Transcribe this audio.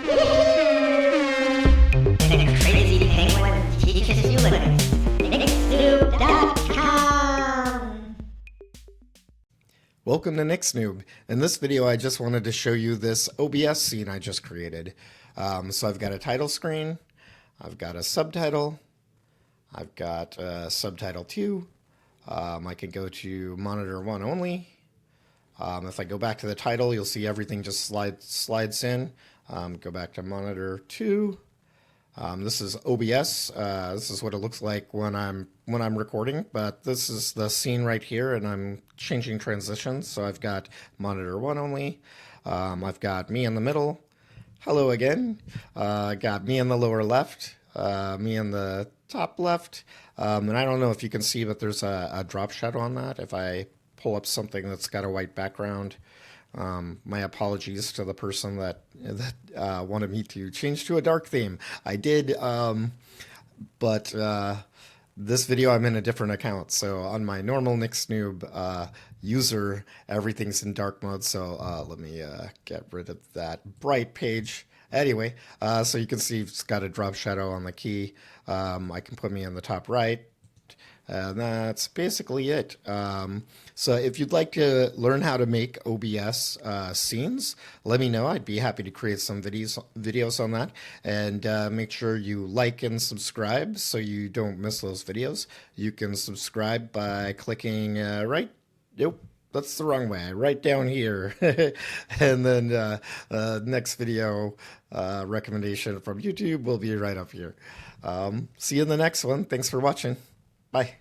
The crazy penguin teaches you limits. NickSnoob.com. Welcome to NickSnoob. In this video, I just wanted to show you this OBS scene I just created. So I've got a title screen, I've got a subtitle, I've got subtitle 2. I can go to monitor 1 only. If I go back to the title, you'll see everything just slides in. Go back to monitor 2. This is OBS. This is what it looks like when I'm recording, but this is the scene right here, and I'm changing transitions. So I've got monitor 1 only. I've got me in the middle. Hello again. Got me in the lower left. Me in the top left. And I don't know if you can see, but there's a drop shadow on that. If I pull up something that's got a white background. My apologies to the person that wanted me to change to a dark theme. I did, but this video I'm in a different account. So on my normal NickSnoob user, everything's in dark mode. So let me get rid of that bright page. Anyway, so you can see it's got a drop shadow on the key. I can put me in the top right. And that's basically it. So if you'd like to learn how to make OBS scenes, let me know. I'd be happy to create some videos on that. And make sure you like and subscribe so you don't miss those videos. You can subscribe by clicking nope, that's the wrong way, right down here. And then next video recommendation from YouTube will be right up here. See you in the next one. Thanks for watching. Bye.